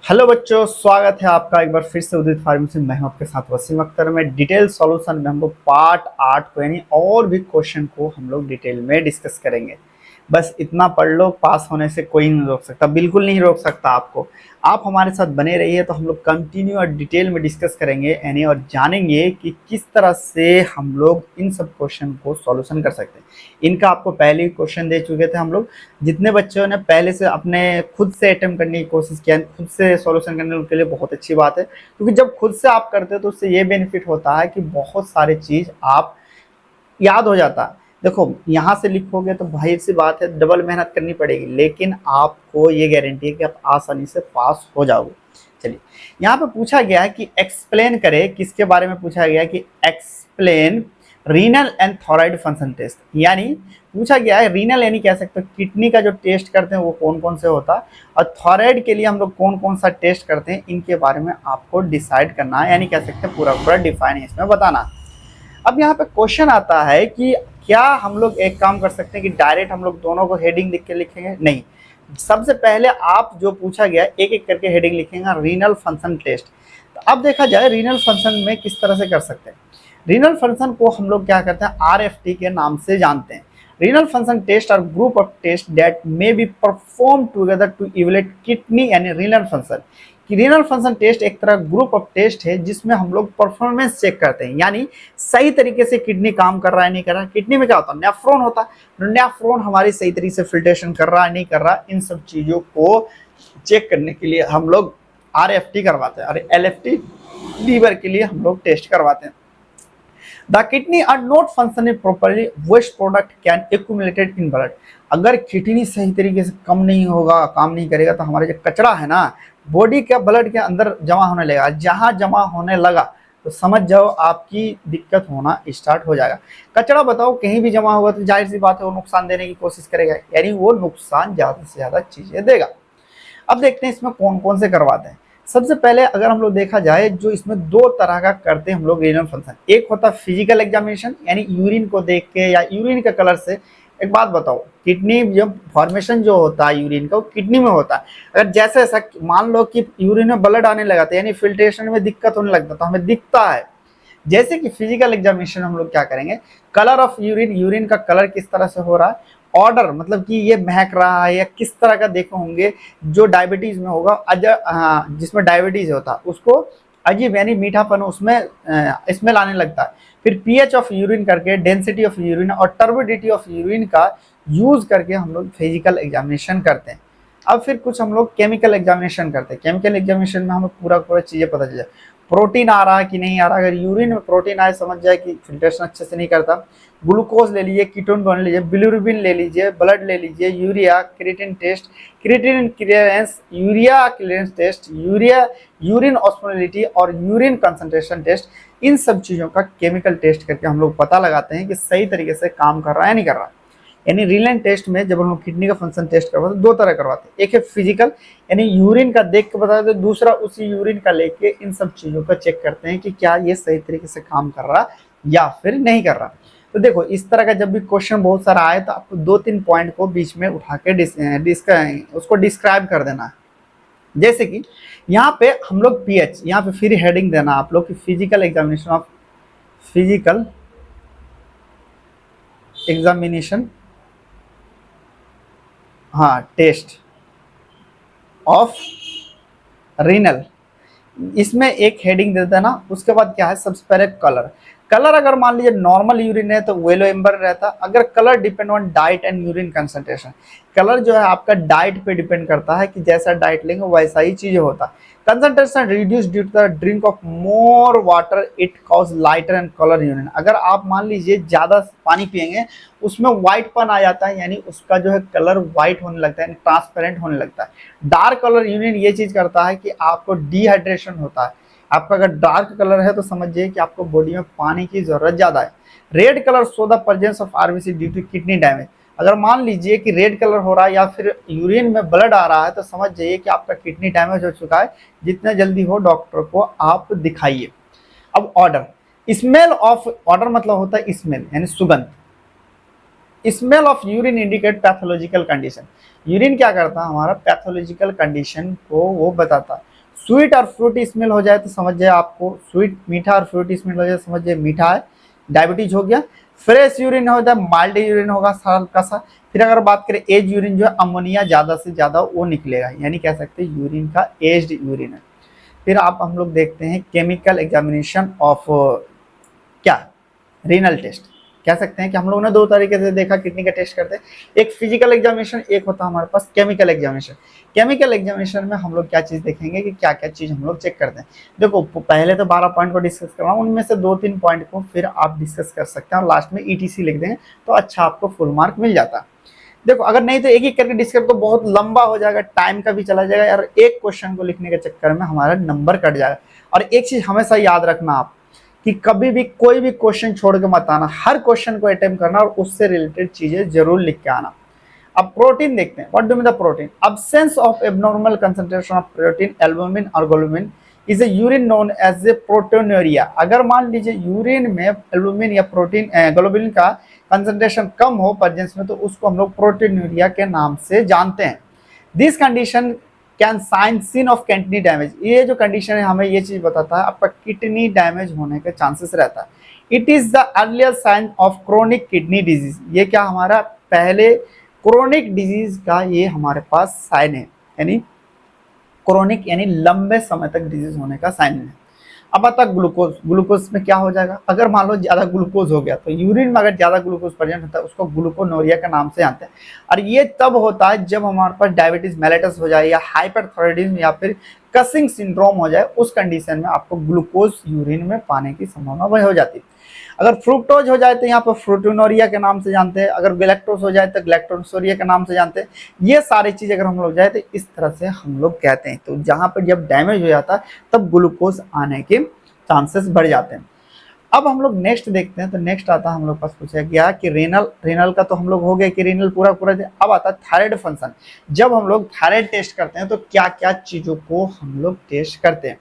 Hello बच्चों, स्वागत है आपका एक बार फिर से उदित फार्मेसी। मैं हूं आपके साथ वसीम अख्तर। में डिटेल सॉल्यूशन में हम लोग पार्ट 8 को यानी और भी क्वेश्चन को हम लोग डिटेल में डिस्कस करेंगे। बस इतना पढ़ लो, पास होने से कोई नहीं रोक सकता, बिल्कुल नहीं रोक सकता आपको। आप हमारे साथ बने रहिए तो हम लोग कंटिन्यू और डिटेल में डिस्कस करेंगे यानी और जानेंगे कि किस तरह से हम लोग इन सब क्वेश्चन को सॉल्यूशन कर सकते हैं। इनका आपको पहले ही क्वेश्चन दे चुके थे हम लोग। जितने बच्चों ने पहले से अपने खुद से अटेम्प्ट करने की कोशिश किया, खुद से सॉल्यूशन करने के लिए बहुत अच्छी बात है, क्योंकि जब खुद से आप करते हो तो उससे ये बेनिफिट होता है कि बहुत सारे चीज़ आप याद हो जाता है। देखो, यहाँ से लिखोगे तो भाई सी बात है, डबल मेहनत करनी पड़ेगी, लेकिन आपको ये गारंटी है कि आप आसानी से पास हो जाओगे। चलिए, यहाँ पे पूछा गया है कि एक्सप्लेन करे, किसके बारे में पूछा गया है कि explain renal and thyroid function test. यानी पूछा गया है रीनल यानी कह सकते हो किडनी का जो टेस्ट करते हैं वो कौन कौन से होता है, और थॉराइड के लिए हम लोग कौन कौन सा टेस्ट करते हैं, इनके बारे में आपको डिसाइड करना है, यानी कह सकते हैं पूरा पूरा डिफाइन इसमें बताना। अब यहाँ पे क्वेश्चन आता है कि क्या हम लोग एक काम कर सकते हैं कि डायरेक्ट हम लोग दोनों को हेडिंग लिख के लिखेंगे? नहीं, सबसे पहले आप जो पूछा गया एक एक करके हेडिंग लिखेंगे, रीनल फंक्शन टेस्ट। तो अब देखा जाए रीनल फंक्शन में किस तरह से कर सकते हैं। रीनल फंक्शन को हम लोग क्या करते हैं, आरएफटी के नाम से जानते हैं। Renal function test are group of test that may be perform together to evaluate kidney यानी रीनल फंक्शन। कि रीनल फंक्शन टेस्ट एक तरह ग्रुप ऑफ टेस्ट है जिसमें हम लोग परफॉर्मेंस चेक करते हैं, यानी सही तरीके से किडनी काम कर रहा है नहीं कर रहा है। किडनी में क्या होता है, नेफ्रॉन होता है, नेफ्रॉन हमारी सही तरीके से फिल्ट्रेशन कर रहा है नहीं कर रहा, इन सब चीजों को चेक करने के लिए हम लोग आरएफटी करवाते हैं, और एलएफटी लीवर के लिए हम लोग टेस्ट करवाते हैं। The kidney are not functioning properly, waste product can accumulated in blood. अगर किडनी सही तरीके से कम नहीं होगा, काम नहीं करेगा, तो हमारा जो कचरा है ना बॉडी के ब्लड के अंदर जमा होने लगेगा। जहां जमा होने लगा तो समझ जाओ आपकी दिक्कत होना स्टार्ट हो जाएगा। कचरा बताओ कहीं भी जमा होगा तो जाहिर सी बात है वो नुकसान देने की कोशिश करेगा, यानी वो नुकसान ज्यादा से ज्यादा चीजें देगा। अब देखते हैं इसमें कौन कौन से करवाते हैं। सबसे पहले अगर हम लोग देखा जाए, जो इसमें दो तरह का करते हैं हम लोग रीनल फंक्शन। एक होता है फिजिकल एग्जामिनेशन, यानी यूरिन को देख के या यूरिन के कलर से। एक बात बताओ, किडनी जब फॉर्मेशन जो होता है यूरिन का वो किडनी में होता है। अगर जैसे ऐसा मान लो कि यूरिन में ब्लड आने लगा था, यानी फिल्ट्रेशन में दिक्कत होने लगता, तो हमें दिखता है। जैसे कि फिजिकल एग्जामिनेशन हम लोग क्या करेंगे, कलर ऑफ यूरिन, यूरिन का कलर किस तरह से हो रहा है, ऑर्डर मतलब कि ये महक रहा है या किस तरह का देखे होंगे। जो डायबिटीज में होगा जिसमें डायबिटीज होता है उसको अजीब यानी मीठापन उसमें स्मेल आने लगता है। फिर पीएच ऑफ यूरिन करके, डेंसिटी ऑफ यूरिन और टर्बिडिटी ऑफ यूरिन का यूज करके हम लोग फिजिकल एग्जामिनेशन करते हैं। अब फिर कुछ हम लोग केमिकल एग्जामिनेशन करते हैं। केमिकल एग्जामिनेशन में हमें पूरा पूरा चीजें पता चल जाए, प्रोटीन आ रहा है कि नहीं आ रहा। अगर यूरिन में प्रोटीन आए समझ जाए कि फिल्ट्रेशन अच्छे से नहीं करता। ग्लूकोज ले लीजिए, कीटोन बन लीजिए, बिलिरुबिन ले लीजिए, ब्लड ले लीजिए, urea, creatine test, creatine clearance, urea clearance test, urea urine osmolality और यूरिन कंसंट्रेशन टेस्ट। इन सब चीज़ों का केमिकल टेस्ट करके हम लोग पता लगाते हैं कि सही तरीके से काम कर रहा है नहीं कर रहा। यानी रीनल टेस्ट में जब हम लोग किडनी का फंक्शन टेस्ट करवाते हैं, दो तरह करवाते हैं। एक है फिजिकल, यानी यूरिन का देख के बताते हैं, दूसरा उसी यूरिन का लेके इन सब चीज़ों का चेक करते हैं कि क्या ये सही तरीके से काम कर रहा या फिर नहीं कर रहा। तो देखो, इस तरह का जब भी क्वेश्चन बहुत सारा आए तो आपको दो तीन पॉइंट को बीच में उठा के उसको डिस्क्राइब कर देना है। जैसे कि यहाँ पे हम लोग पीएच, यहाँ पे फिर हेडिंग देना आप लोग कि physical examination of physical examination, हाँ, टेस्ट ऑफ रीनल, इसमें एक हेडिंग दे देना। उसके बाद क्या है, सबसे पहले कलर। कलर अगर मान लीजिए नॉर्मल यूरिन है तो येलो एम्बर रहता। अगर colour depend on diet and urine concentration, colour जो है आपका डाइट पे डिपेंड करता है कि जैसा डाइट लेंगे वैसा ही चीज होता है। Concentration reduce due to the drink of more water, it cause lighter and colour urine. अगर आप मान लीजिए ज्यादा पानी पियेंगे उसमें व्हाइटपन आ जाता है, यानी उसका जो है कलर व्हाइट होने लगता है, ट्रांसपेरेंट होने लगता है। डार्क कलर यूरिन ये चीज करता है कि आपको डिहाइड्रेशन होता है। आपका अगर डार्क कलर है तो समझिए कि आपको बॉडी में पानी की जरूरत ज्यादा है। Red colour show the presence of RBC due to kidney damage. अगर मान लीजिए कि रेड कलर हो रहा है या फिर यूरिन में ब्लड आ रहा है तो समझ जाइए कि आपका किडनी डैमेज हो चुका है। जितना जल्दी हो डॉक्टर को आप दिखाइए। अब ऑर्डर, स्मेल ऑफ, ऑर्डर मतलब होता है स्मेल यानी सुगंध। Smell of urine indicate pathological condition. Urine क्या करता है, हमारा पैथोलॉजिकल कंडीशन को वो बताता है। स्वीट और फ्रूटी स्मेल हो जाए तो समझ जाए आपको स्वीट, मीठा और फ्रूटी स्मेल हो जाए समझ जाए मीठा है, डायबिटीज हो गया। फ्रेश यूरिन होता है, माइल्ड यूरिन होगा हल्का सा। फिर अगर बात करें एज यूरिन, जो है अमोनिया ज्यादा से ज्यादा वो निकलेगा, यानी कह सकते हैं यूरिन का एज्ड यूरिन है। फिर आप हम लोग देखते हैं केमिकल एग्जामिनेशन ऑफ क्या, रीनल टेस्ट। कह सकते हैं कि हम लोगों ने दो तरीके से देखा किडनी का टेस्ट करते हैं, एक फिजिकल एग्जामिनेशन, एक होता है हमारे पास केमिकल एग्जामिनेशन। केमिकल एग्जामिनेशन में हम लोग क्या चीज देखेंगे कि क्या क्या चीज हम लोग चेक करते हैं। देखो पहले तो 12 पॉइंट को डिस्कस कर रहा हूँ, उनमें से 2-3 पॉइंट को फिर आप डिस्कस कर सकते हैं और लास्ट में ईटीसी लिख देंगे तो अच्छा आपको फुल मार्क मिल जाता है। देखो अगर नहीं तो एक एक करके डिस्कस तो बहुत लंबा हो जाएगा, टाइम का भी चला जाएगा और एक क्वेश्चन को लिखने के चक्कर में हमारा नंबर कट जाएगा। और एक चीज हमेशा याद रखना आप कि कभी भी कोई भी क्वेश्चन छोड़ के मत आना, हर क्वेश्चन को अटेम्प्ट करना और उससे रिलेटेड चीजें जरूर लिख के आना। अब प्रोटीन देखते हैं, what do mean the protein, absence of abnormal concentration of protein albumin और globulin is a urine known as a proteinuria. अगर मान लीजिए यूरिन में एल्बुमिन या प्रोटीन ग्लोबुलिन का कंसंट्रेशन कम हो प्रेजेंस में तो उसको हम लोग प्रोटोन्यूरिया के नाम से जानते हैं। This condition can sign seen of kidney damage, ये जो कंडीशन है हमें ये चीज बताता है आपका किडनी डैमेज होने के चांसेस रहता है। It is the earlier sign of chronic kidney disease, ये क्या हमारा पहले क्रोनिक डिजीज का ये हमारे पास साइन है, यानी क्रोनिक यानी लंबे समय तक डिजीज होने का साइन है। अब आता ग्लूकोज, ग्लूकोज में क्या हो जाएगा, अगर मान लो ज्यादा ग्लूकोज हो गया तो यूरिन में अगर ज्यादा ग्लूकोज प्रेजेंट होता है उसको ग्लूकोनोरिया के नाम से जानते हैं। और ये तब होता है जब हमारे पास डायबिटीज मेलिटस हो जाए या हाइपरथायराइडिज्म या फिर कसिंग सिंड्रोम हो जाए, उस कंडीशन में आपको ग्लूकोज यूरिन में पाने की संभावना वह हो जाती है। अगर फ्रुक्टोज हो जाए तो यहाँ पर फ्रुटिनोरिया के नाम से जानते हैं, अगर गैलेक्टोज हो जाए तो गैलेक्टोसोरिया के नाम से जानते हैं। ये सारी चीज अगर हम लोग जाए तो इस तरह से हम लोग कहते हैं। तो जहां पर जब डैमेज हो जाता है तब ग्लूकोज आने के चांसेस बढ़ जाते हैं। अब हम लोग नेक्स्ट देखते हैं, तो नेक्स्ट आता है हम लोग पास पूछा गया कि रेनल, रेनल का तो हम लोग हो गए कि रेनल पूरा पूरा। अब आता है थायराइड फंक्शन, जब हम लोग थायराइड टेस्ट करते हैं तो क्या क्या चीजों को हम लोग टेस्ट करते हैं।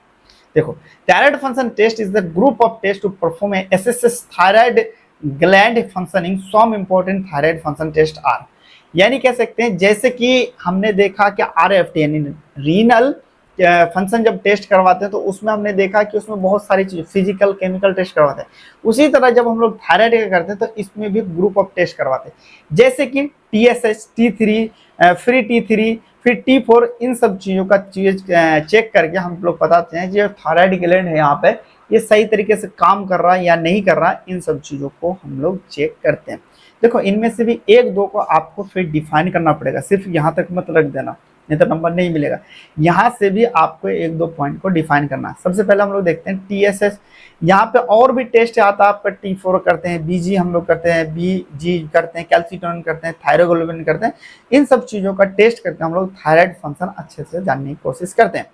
देखो thyroid function test is the group of test to perform assess thyroid gland functioning, some important thyroid function test are, यानी कह सकते हैं जैसे कि हमने देखा कि आरएफटी यानी रीनल फंक्शन जब टेस्ट करवाते हैं तो उसमें हमने देखा कि उसमें बहुत सारी चीज फिजिकल केमिकल टेस्ट करवाते हैं। उसी तरह जब हम लोग थायराइड का करते हैं तो इसमें भी ग्रुप ऑफ टेस्ट करवाते हैं, जैसे कि टीएसएच, T3, फ्री T3, फिर T4, इन सब चीजों का चीज चेक करके हम लोग बताते हैं जो थायराइड ग्लैंड है यहाँ पे ये सही तरीके से काम कर रहा है या नहीं कर रहा है, इन सब चीजों को हम लोग चेक करते हैं। देखो इनमें से भी एक दो को आपको फिर डिफाइन करना पड़ेगा, सिर्फ यहाँ तक मत रख देना नहीं तो नंबर नहीं मिलेगा। यहाँ से भी आपको एक दो पॉइंट को डिफाइन करना है। सबसे पहले हम लोग देखते हैं टीएसएस, यहाँ पे और भी टेस्ट आता है आपका, T4 करते हैं, बीजी हम लोग करते हैं, बीजी करते हैं, कैल्सिटोनिन करते हैं, थायरोग्लोबिन करते हैं। इन सब चीजों का टेस्ट करके हम लोग थायराइड फंक्शन अच्छे से जानने की कोशिश करते हैं।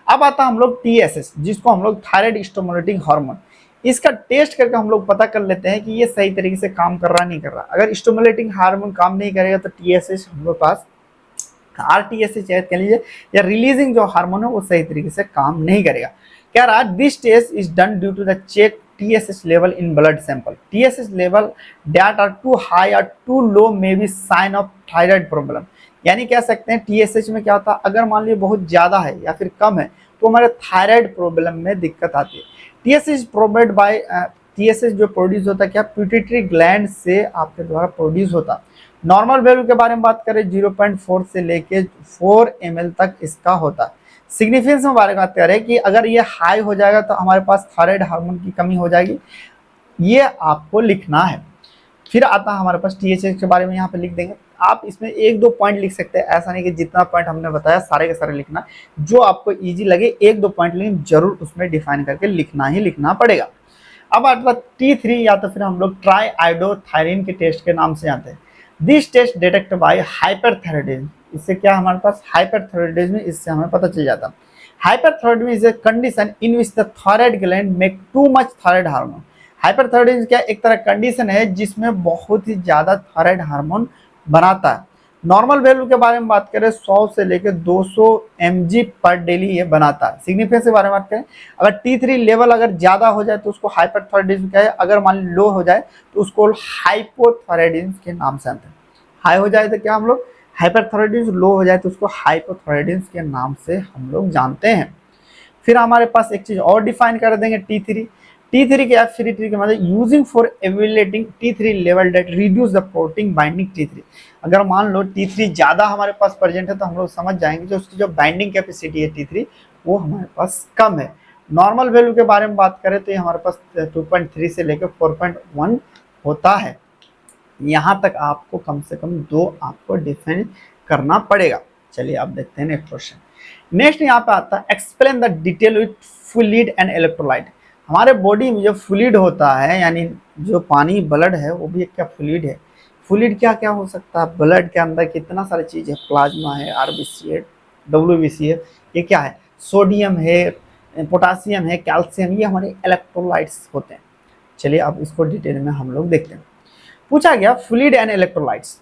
अब आता हम लोग टीएसएस, जिसको हम लोग थायराइड स्टिमुलेटिंग हार्मोन, इसका टेस्ट करके हम लोग पता कर लेते हैं कि ये सही तरीके से काम कर रहा नहीं कर रहा। अगर स्टिमुलेटिंग हार्मोन काम नहीं करेगा तो टीएसएस हम लोग पास आरटीएसएच कह लीजिए या रिलीजिंग जो हार्मोन है वो सही तरीके से काम नहीं करेगा। कह रहा this test is done due to the check TSH level in blood sample, TSH level that are too high और too low may be sign of thyroid problem, यानी कह सकते हैं TSH में क्या होता है, अगर मान लीजिए बहुत ज्यादा है या फिर कम है तो हमारे थायराइड प्रॉब्लम में दिक्कत आती है। TSH प्रोवाइड बाय TSH जो प्रोड्यूस होता है क्या, पिट्यूटरी ग्लैंड से आपके द्वारा प्रोड्यूस होता है। नॉर्मल वैल्यू के बारे में बात करें 0.4 से लेके 4 ml तक इसका होता है। सिग्निफिकेंस में बारे में बात करें कि अगर ये हाई हो जाएगा तो हमारे पास थायराइड हार्मोन की कमी हो जाएगी, ये आपको लिखना है। फिर आता है हमारे पास TSH के बारे में, यहाँ पे लिख देंगे। आप इसमें एक दो पॉइंट लिख सकते हैं, ऐसा नहीं कि जितना पॉइंट हमने बताया सारे के सारे लिखना, जो आपको ईजी लगे एक दो पॉइंट लेकिन जरूर उसमें डिफाइन करके लिखना ही लिखना पड़ेगा। अब आता T3 या तो फिर हम लोग ट्राई आइडोथायरिन के टेस्ट के नाम से आते हैं। This test detect by hyperthyroidism, इससे क्या हमारे पास हाइपरथायराइडिज्म, इससे हमें पता चल जाता है। Hyperthyroidism is a condition in which the thyroid gland make too much thyroid hormone. Hyperthyroidism क्या एक तरह कंडीशन है जिसमें बहुत ही ज्यादा थायराइड हार्मोन बनाता है। नॉर्मल वैल्यू के बारे में बात करें 100 से लेकर 200 mg पर डेली ये बनाता है। सिग्निफिकेंस के बारे में बात करें, अगर T3 लेवल अगर ज्यादा हो जाए तो उसको हाइपरथायराइडिज्म कहे, अगर मान लो हो जाए तो उसको हाइपोथायराइडिज्म के नाम से आते हैं। हाई हो जाए तो क्या हम लोग हाइपरथायराइडिज्म, लो हो जाए तो उसको हाइपोथायराइडिज्म के नाम से हम लोग जानते हैं। फिर हमारे पास एक चीज और डिफाइन कर देंगे T3। T3 के F3 के मतलब using for evaluating T3 level that reduce the protein binding T3। अगर मान लो T3 ज्यादा हमारे पास प्रेजेंट है तो हम लोग समझ जाएंगे कि उसकी जो बाइंडिंग कैपेसिटी है T3 वो हमारे पास कम है। नॉर्मल वैल्यू के बारे में बात करें तो ये हमारे पास 2.3 से लेकर 4.1 होता है। यहाँ तक आपको कम से कम 2 आपको डिफाइन करना पड़ेगा। चलिए आप देखते हैं नेक्स्ट क्वेश्चन। नेक्स्ट यहाँ पे आता है explain the detail with fluid and electrolyte. हमारे बॉडी में जो फ्लूइड होता है यानी जो पानी ब्लड है वो भी एक क्या फ्लूइड है। फ्लूइड क्या क्या हो सकता है, ब्लड के अंदर कितना सारी चीज है, प्लाज्मा है, आरबीसी है, डब्ल्यूबीसी है, ये क्या है, सोडियम है, पोटासियम है, कैल्शियम, ये हमारे इलेक्ट्रोलाइट्स होते हैं। चलिए अब इसको डिटेल में हम लोग देखते हैं। पूछा गया fluid and electrolytes.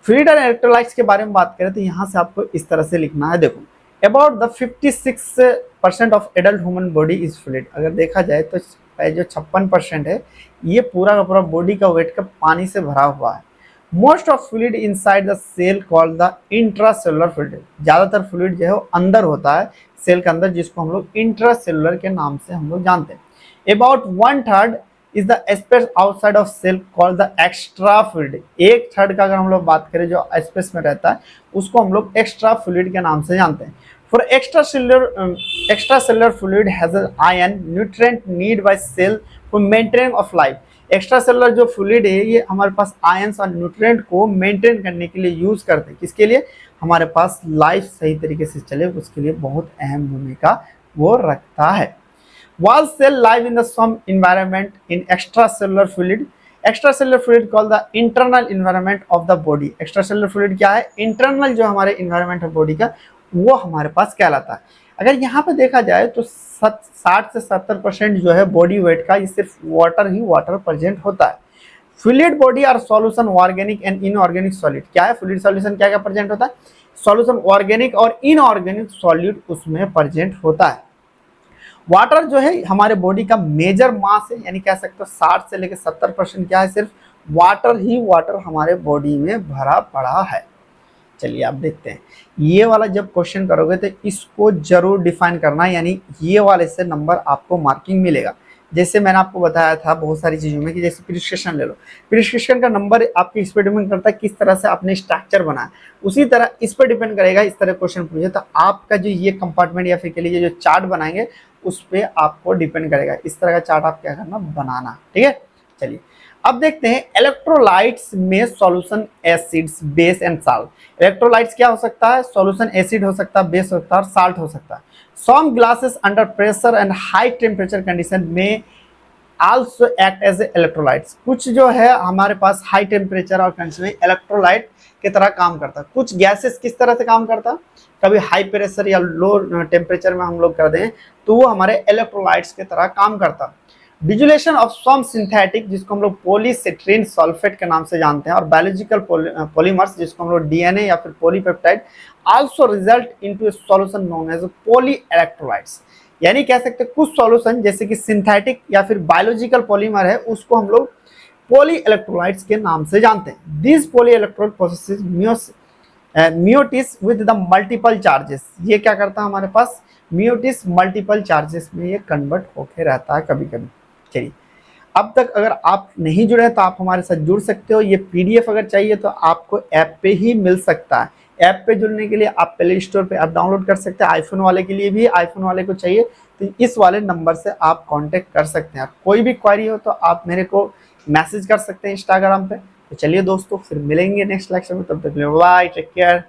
Fluid and electrolytes के बारे में बात करें तो यहाँ से आपको इस तरह से लिखना है, देखो about the 56% of adult human body is fluid. अगर देखा जाए तो जो 56% है ये पूरा का पूरा बॉडी का वेट का पानी से भरा हुआ है। Most of fluid inside the cell called the intracellular fluid. ज्यादातर फ्लूइड जो है वो अंदर होता है सेल के अंदर, जिसको हम लोग इंट्रासेलुलर के नाम से हम लोग जानते हैं। About 1/3 is the space outside of cell called the extra fluid. 1/3 का अगर हम लोग बात करें जो स्पेस में रहता है उसको हम लोग एक्स्ट्रा फ्लूइड के नाम से जानते हैं। For extracellular fluid has an iron nutrient need by cell for maintaining of life। Extra cellular जो फ्लूइड है ये हमारे पास आयंस और न्यूट्रिएंट को मेंटेन करने के लिए यूज करते हैं। किसके लिए, हमारे पास लाइफ सही तरीके से चले उसके लिए बहुत अहम भूमिका वो रखता है। While cell live in the some environment in extracellular fluid, extracellular fluid called the internal environment of the body। extracellular fluid क्या है, इंटरनल जो हमारे environment है बॉडी का वो हमारे पास कहलाता है। अगर यहाँ पे देखा जाए तो 60 से 70% जो है बॉडी वेट का ये सिर्फ वाटर प्रेजेंट होता है। Fluid body are solution organic and inorganic solid. क्या है फ्लूइड सॉल्यूशन, क्या क्या प्रेजेंट होता है, सॉल्यूशन ऑर्गेनिक और इनऑर्गेनिक सॉलिड उसमें प्रेजेंट होता है। वाटर जो है हमारे बॉडी का मेजर मास है, यानी कह सकते हो 60 से लेकर 70% क्या है, सिर्फ वाटर ही वाटर हमारे बॉडी में भरा पड़ा है। चलिए आप देखते हैं ये वाला जब क्वेश्चन करोगे तो इसको जरूर डिफाइन करना, यानी ये वाले से नंबर आपको मार्किंग मिलेगा। जैसे मैंने आपको बताया था बहुत सारी चीजों में कि जैसे प्रिस्क्रिप्शन ले लो, प्रिस्क्रिप्शन का नंबर आपके इस पर डिपेंड करता है किस तरह से आपने स्ट्रक्चर बनाया, उसी तरह इस पर डिपेंड करेगा। इस तरह क्वेश्चन पूछे तो आपका जो ये कंपार्टमेंट या फिर के लिए जो चार्ट बनाएंगे उस पर आपको डिपेंड करेगा, इस तरह का चार्ट आप क्या करना बनाना, ठीक है। चलिए अब देखते हैं इलेक्ट्रोलाइट्स में solution acids base and salt. Electrolytes क्या हो सकता है, सॉल्यूशन एसिड हो सकता है, बेस हो सकता है और साल्ट हो सकता है। Some glasses under pressure and high temperature condition में आल्सो एक्ट एज इलेक्ट्रोलाइट्स। कुछ जो है हमारे पास हाई टेम्परेचर और कंडीशन में इलेक्ट्रोलाइट की तरह काम करता है। कुछ गैसेस किस तरह से काम करता है, कभी हाई प्रेशर या लो टेम्परेचर में हम लोग कर दें तो वो हमारे इलेक्ट्रोलाइट्स की तरह काम करता है। डिजुलेशन ऑफ सम सिंथेटिक जिसको हम लोग पॉलीसिट्रीन सल्फेट के नाम से जानते हैं और बायोलॉजिकल पॉलीमर्स जिसको हम लोग डीएनए या फिर polypeptide also result into a solution known as polyelectrolytes. यानी कह सकते हैं कुछ सॉल्यूशन जैसे कि सिंथेटिक या फिर बायोलॉजिकल पॉलीमर है उसको हम लोग पॉली इलेक्ट्रोलाइट्स के नाम से जानते हैं। दिस पॉली इलेक्ट्रोलाइट प्रोसेसेस मियोटिस विद द मल्टीपल चार्जेस। ये क्या करता है हमारे पास मियोटिस मल्टीपल चार्जेस में ये कन्वर्ट होके रहता है कभी कभी। चलिए अब तक अगर आप नहीं जुड़े तो आप हमारे साथ जुड़ सकते हो। ये पीडीएफ अगर चाहिए तो आपको ऐप पे ही मिल सकता है। ऐप पे जुड़ने के लिए आप प्ले स्टोर पे ऐप डाउनलोड कर सकते हैं। आईफोन वाले के लिए भी, आईफोन वाले को चाहिए तो इस वाले नंबर से आप कांटेक्ट कर सकते हैं। कोई भी क्वेरी हो तो आप मेरे को मैसेज कर सकते हैं इंस्टाग्राम पे। तो चलिए दोस्तों फिर मिलेंगे नेक्स्ट लेक्चर में, तब तक के लिए बाय, टेक केयर।